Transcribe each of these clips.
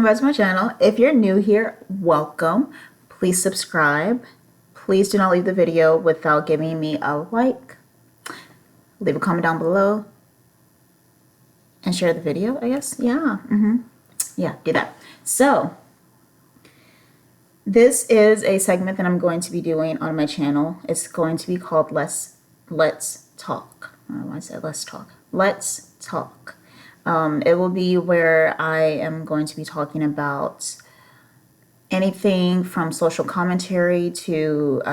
welcome back to my channel. If you're new here, welcome. Please subscribe. Please do not leave the video without giving me a like. Leave a comment down below and share the video, I guess. Yeah, do that. So this is a segment that I'm going to be doing on my channel. It's going to be called Let's Talk. I don't know why I said Let's Talk. Let's Talk. It will be where I am going to be talking about anything from social commentary to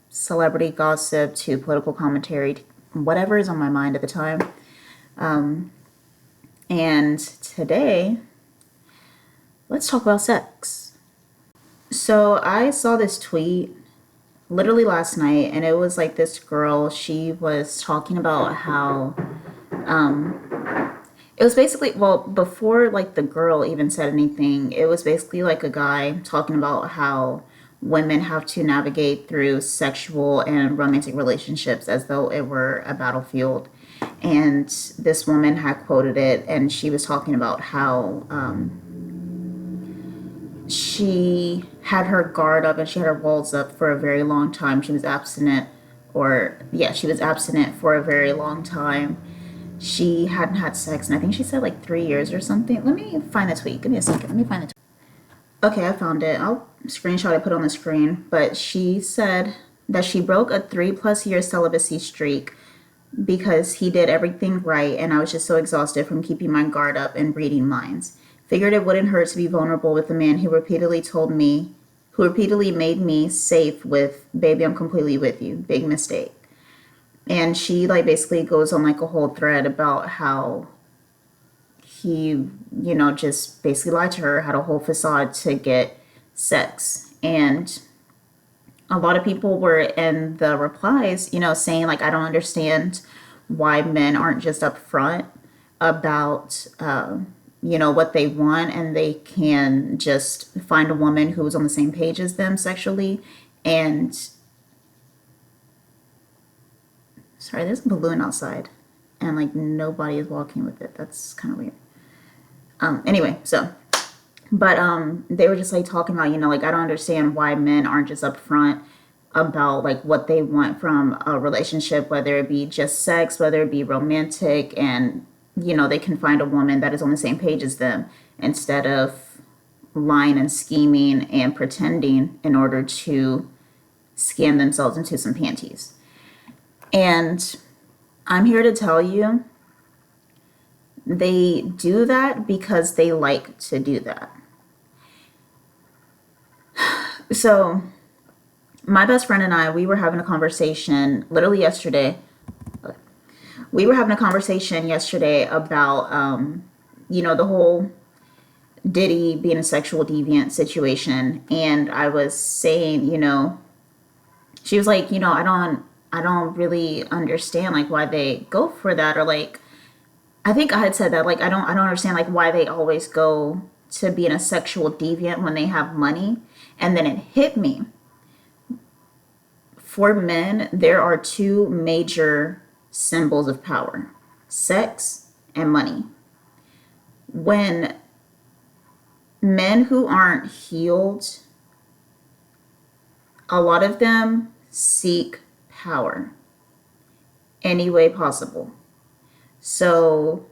celebrity gossip to political commentary, whatever is on my mind at the time. And today, let's talk about sex. So I saw this tweet literally last night, and it was like this girl, she was talking about how it was basically, well, before like the girl even said anything, it was basically like a guy talking about how women have to navigate through sexual and romantic relationships as though it were a battlefield. And this woman had quoted it, and she was talking about how she had her guard up and she had her walls up for a very long time. She was abstinent, she was abstinent for a very long time. She hadn't had sex, and I think she said like 3 years or something. Let me find the tweet. Give me a second. Let me find the tweet. Okay, I found it. I'll screenshot it, put it on the screen. But she said that she broke a 3+ year celibacy streak because he did everything right, and I was just so exhausted from keeping my guard up and reading minds. Figured it wouldn't hurt to be vulnerable with a man who repeatedly made me safe with, baby, I'm completely with you. Big mistake. And she like basically goes on like a whole thread about how he, just basically lied to her, had a whole facade to get sex. And a lot of people were in the replies, saying like, I don't understand why men aren't just upfront about, what they want, and they can just find a woman who's on the same page as them sexually. And sorry, there's a balloon outside and like nobody is walking with it. That's kind of weird. Anyway, they were just like talking about, like, I don't understand why men aren't just upfront about like what they want from a relationship, whether it be just sex, whether it be romantic, and they can find a woman that is on the same page as them instead of lying and scheming and pretending in order to scam themselves into some panties. And I'm here to tell you, they do that because they like to do that. So my best friend and I, we were having a conversation literally yesterday. We were having a conversation yesterday about, the whole Diddy being a sexual deviant situation. And I was saying, she was like, I don't really understand like why they go for that, or like, I think I had said that, like, I don't understand like why they always go to being a sexual deviant when they have money. And then it hit me. For men, there are two major symbols of power: sex and money. When men who aren't healed, a lot of them seek power any way possible. So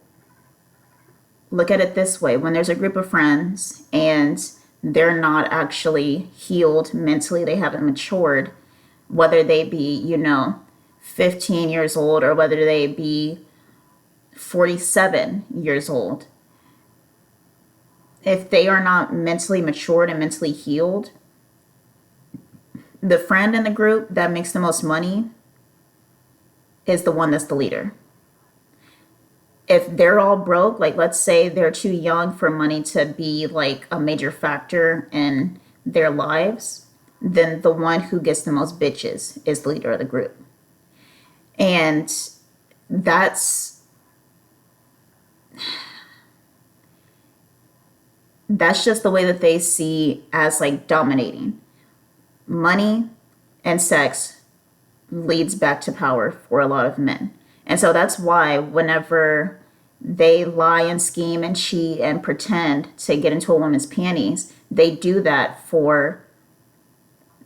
look at it this way: when there's a group of friends and they're not actually healed mentally, they haven't matured, whether they be 15 years old or whether they be 47 years old, if they are not mentally matured and mentally healed, the friend in the group that makes the most money is the one that's the leader. If they're all broke, like let's say they're too young for money to be like a major factor in their lives, then the one who gets the most bitches is the leader of the group. And that's just the way that they see as like dominating. Money and sex leads back to power for a lot of men. And so that's why whenever They lie and scheme and cheat and pretend to get into a woman's panties. They do that for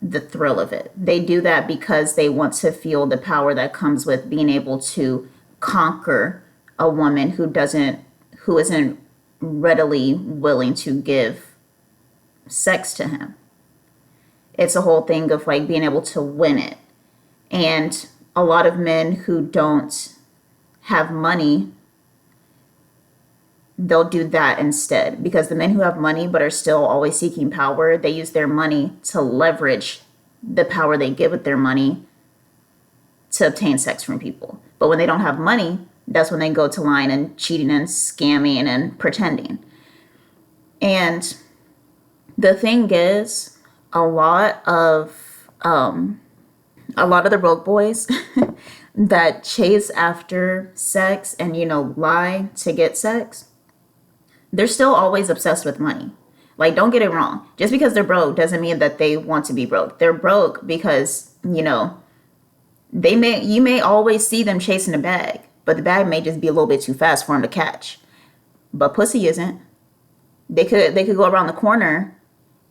the thrill of it. They do that because they want to feel the power that comes with being able to conquer a woman who isn't readily willing to give sex to him. It's a whole thing of like being able to win it. And a lot of men who don't have money, they'll do that instead, because the men who have money but are still always seeking power, they use their money to leverage the power they get with their money to obtain sex from people. But when they don't have money, that's when they go to lying and cheating and scamming and pretending. And the thing is, a lot of the broke boys that chase after sex and, lie to get sex, they're still always obsessed with money. Like, don't get it wrong. Just because they're broke doesn't mean that they want to be broke. They're broke because, you may always see them chasing a bag, but the bag may just be a little bit too fast for them to catch. But pussy isn't. They could go around the corner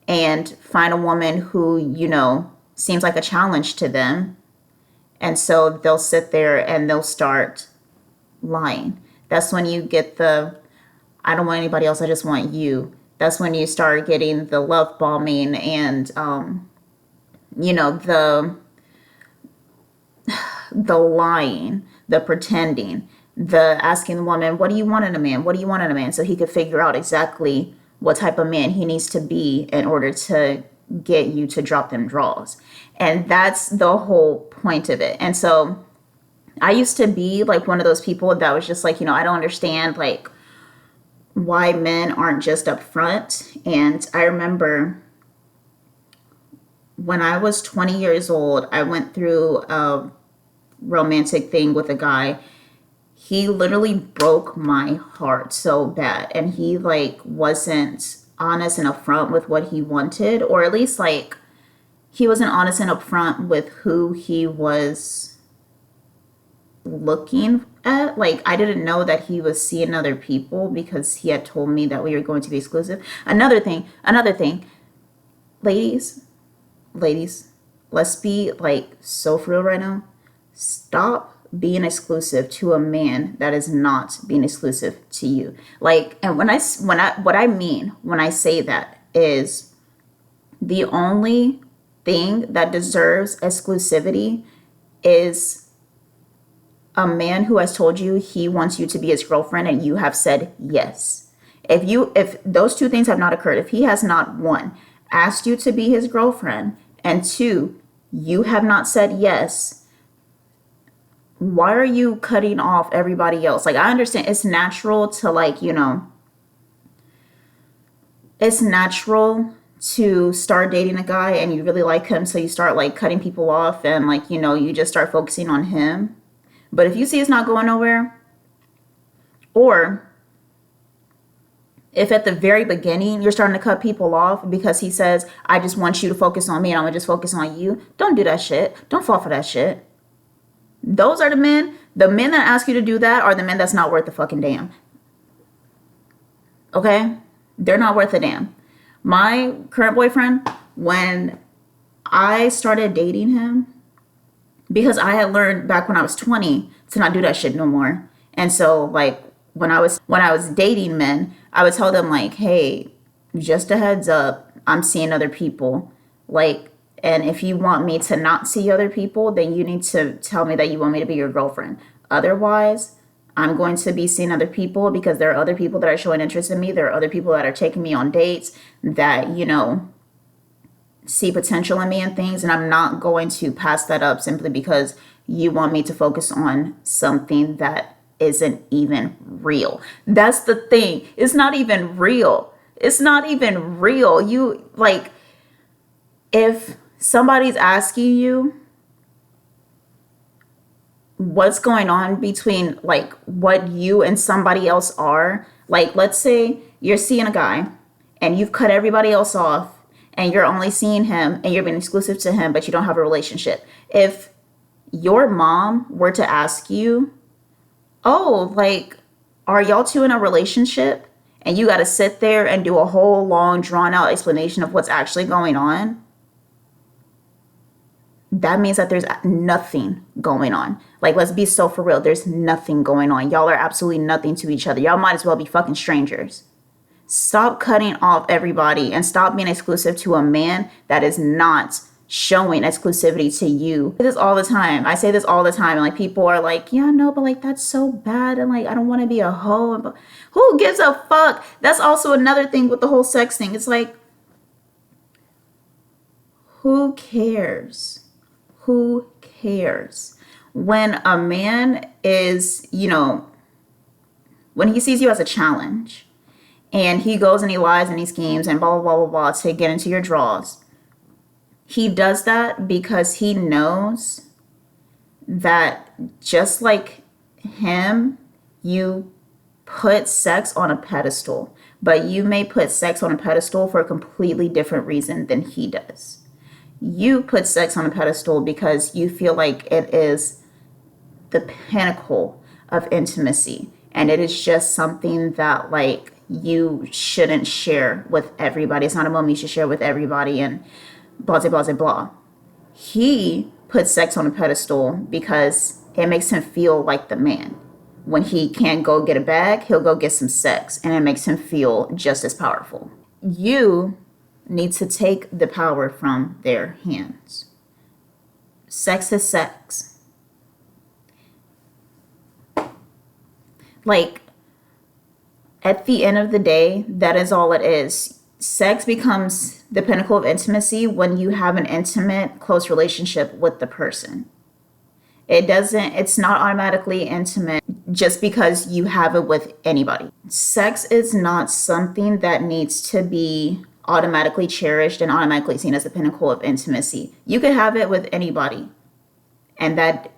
and find a woman who, seems like a challenge to them. And so they'll sit there and they'll start lying. That's when you get I don't want anybody else, I just want you. That's when you start getting the love bombing and, the lying, the pretending, the asking the woman, what do you want in a man? What do you want in a man? So he could figure out exactly what type of man he needs to be in order to get you to drop them draws. And that's the whole point of it. And so I used to be like one of those people that was just like, I don't understand like why men aren't just up front. And I remember when I was 20 years old, I went through a romantic thing with a guy. He literally broke my heart so bad. And he like wasn't honest and upfront with what he wanted, or at least like he wasn't honest and upfront with who he was looking at. Like, I didn't know that he was seeing other people because he had told me that we were going to be exclusive. Another thing, ladies, let's be like so for real right now. Stop being exclusive to a man that is not being exclusive to you. Like, and what I mean when I say that is the only thing that deserves exclusivity is a man who has told you he wants you to be his girlfriend and you have said yes. If those two things have not occurred, if he has not, one, asked you to be his girlfriend, and two, you have not said yes, why are you cutting off everybody else? Like, I understand it's natural to like, it's natural to start dating a guy and you really like him. So you start like cutting people off and like, you just start focusing on him. But if you see it's not going nowhere, or if at the very beginning you're starting to cut people off because he says, I just want you to focus on me and I'm gonna just focus on you, don't do that shit. Don't fall for that shit. Those are the men that ask you to do that are the men that's not worth the fucking damn. Okay? They're not worth a damn. My current boyfriend, when I started dating him, because I had learned back when I was 20 to not do that shit no more. And so like when I was dating men, I would tell them like, hey, just a heads up, I'm seeing other people. Like, and if you want me to not see other people, then you need to tell me that you want me to be your girlfriend. Otherwise, I'm going to be seeing other people because there are other people that are showing interest in me. There are other people that are taking me on dates that, see potential in me and things. And I'm not going to pass that up simply because you want me to focus on something that isn't even real. That's the thing. It's not even real. It's not even real. You like, if somebody's asking you what's going on between like what you and somebody else are, like let's say you're seeing a guy and you've cut everybody else off and you're only seeing him and you're being exclusive to him, but you don't have a relationship. If your mom were to ask you, oh, like, Are y'all two in a relationship and you got to sit there and do a whole long drawn out explanation of what's actually going on? That means that there's nothing going on. Like, let's be so for real. There's nothing going on. Y'all are absolutely nothing to each other. Y'all might as well be fucking strangers. Stop cutting off everybody and stop being exclusive to a man that is not showing exclusivity to you. I say this all the time. I say this all the time. And like, people are like, yeah, no, but like, that's so bad. And like, I don't want to be a hoe. But who gives a fuck? That's also another thing with the whole sex thing. It's like, who cares? Who cares? When a man is, when he sees you as a challenge and he goes and he lies and he schemes and blah, blah, blah, blah, blah to get into your drawers, he does that because he knows that just like him, you put sex on a pedestal, but you may put sex on a pedestal for a completely different reason than he does. You put sex on a pedestal because you feel like it is the pinnacle of intimacy. And it is just something that like you shouldn't share with everybody. It's not a moment you should share with everybody and blah, blah, blah, blah. He puts sex on a pedestal because it makes him feel like the man. When he can't go get a bag, he'll go get some sex. And it makes him feel just as powerful. You need to take the power from their hands. Sex is sex. Like, at the end of the day, that is all it is. Sex becomes the pinnacle of intimacy when you have an intimate, close relationship with the person. It's not automatically intimate just because you have it with anybody. Sex is not something that needs to be automatically cherished and automatically seen as the pinnacle of intimacy. You could have it with anybody, and that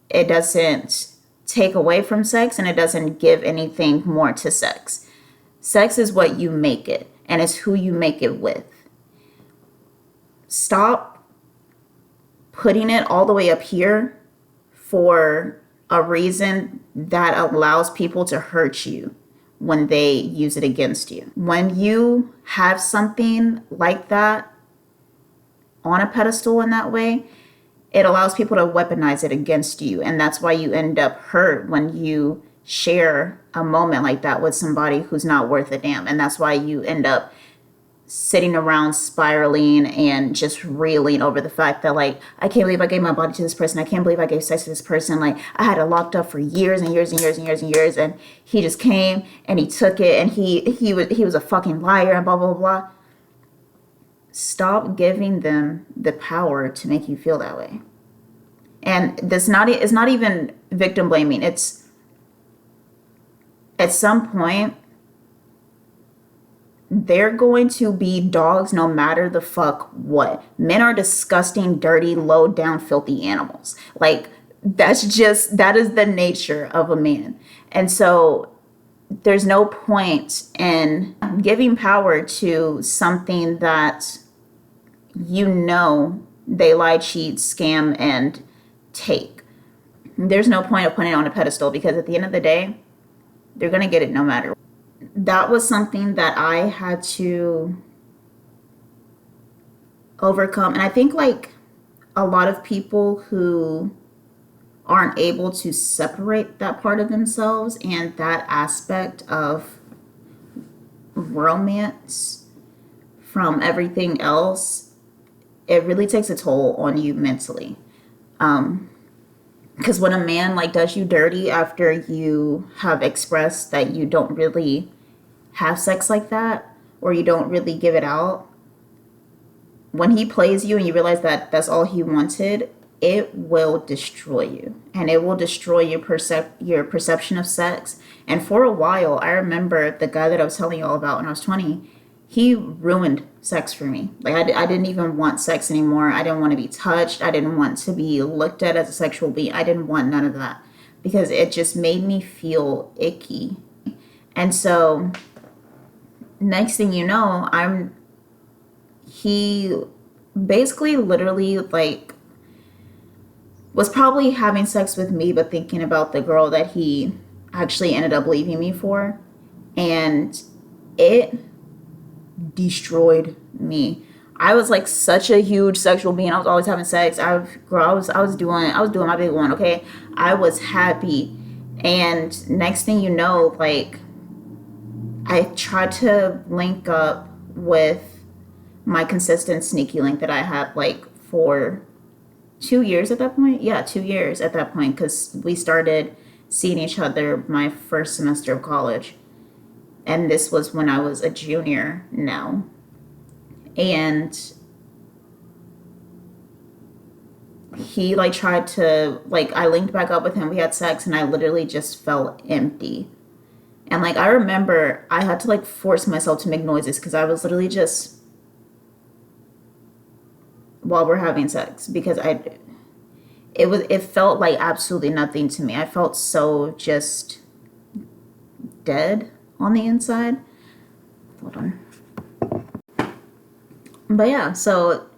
it doesn't take away from sex and it doesn't give anything more to sex. Sex is what you make it, and it's who you make it with. Stop putting it all the way up here for a reason that allows people to hurt you when they use it against you. When you have something like that on a pedestal in that way, it allows people to weaponize it against you. And that's why you end up hurt when you share a moment like that with somebody who's not worth a damn. And that's why you end up sitting around spiraling and just reeling over the fact that like, I can't believe I gave my body to this person. I can't believe I gave sex to this person. Like, I had it locked up for years and years and years and years and years, and he just came and he took it, and he was a fucking liar and blah blah blah. Stop giving them the power to make you feel that way. And it's not even victim blaming. It's at some point they're going to be dogs no matter the fuck what. Men are disgusting, dirty, low down, filthy animals. Like, that is the nature of a man. And so there's no point in giving power to something that they lie, cheat, scam, and take. There's no point of putting it on a pedestal, because at the end of the day, they're going to get it no matter what. That was something that I had to overcome. And I think like a lot of people who aren't able to separate that part of themselves and that aspect of romance from everything else, it really takes a toll on you mentally. Because when a man like does you dirty after you have expressed that you don't really have sex like that, or you don't really give it out, when he plays you and you realize that that's all he wanted, it will destroy you, and it will destroy your perception of sex. And for a while, I remember the guy that I was telling you all about when I was 20, he ruined sex for me. Like, I didn't even want sex anymore. I didn't want to be touched. I didn't want to be looked at as a sexual being. I didn't want none of that, because it just made me feel icky. And so next thing you know, he basically literally like was probably having sex with me, but thinking about the girl that he actually ended up leaving me for. And it destroyed me. I was like such a huge sexual being. I was always having sex. I was doing my big one, okay? I was happy. And next thing you know, like I tried to link up with my consistent sneaky link that I had like for 2 years at that point. Yeah, 2 years at that point, because we started seeing each other my first semester of college. And this was when I was a junior now. And he like tried to, like, I linked back up with him. We had sex and I literally just felt empty. And like I remember I had to like force myself to make noises because I was literally just, while we're having sex, because it felt like absolutely nothing to me. I felt so just dead on the inside. Hold on. But yeah, so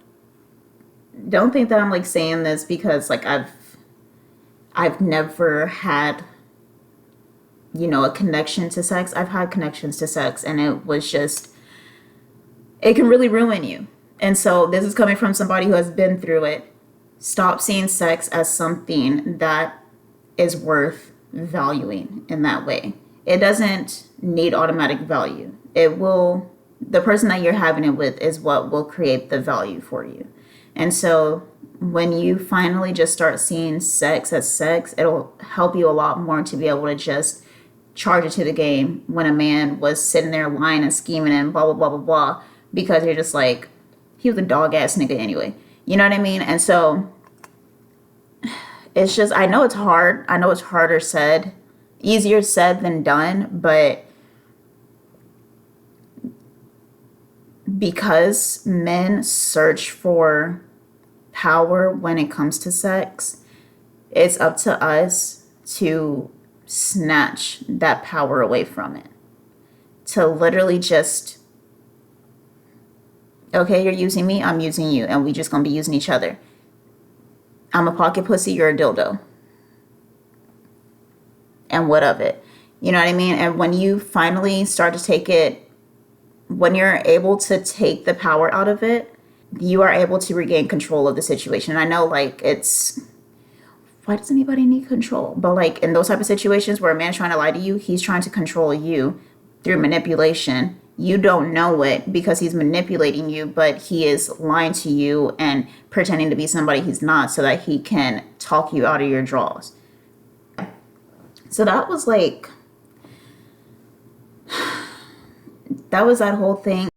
don't think that I'm like saying this because like I've never had, you know, a connection to sex. I've had connections to sex and it was just, it can really ruin you. And so this is coming from somebody who has been through it. Stop seeing sex as something that is worth valuing in that way. It doesn't need automatic value. It will, the person that you're having it with is what will create the value for you. And so when you finally just start seeing sex as sex, it'll help you a lot more to be able to just charge it to the game when a man was sitting there lying and scheming and blah, blah, blah, blah, blah, because you're just like, he was a dog ass nigga anyway. You know what I mean? And so it's just, I know it's hard. I know it's harder said, easier said than done, but because men search for power when it comes to sex, it's up to us to snatch that power away from it. To literally just, okay, you're using me, I'm using you, and we just gonna be using each other. I'm a pocket pussy, you're a dildo. And what of it? You know what I mean? And when you finally start to take it, when you're able to take the power out of it, you are able to regain control of the situation. I know, like, it's, why does anybody need control? But like in those type of situations where a man's trying to lie to you, he's trying to control you through manipulation. You don't know it because he's manipulating you, but he is lying to you and pretending to be somebody he's not so that he can talk you out of your draws. So that was like, that was that whole thing.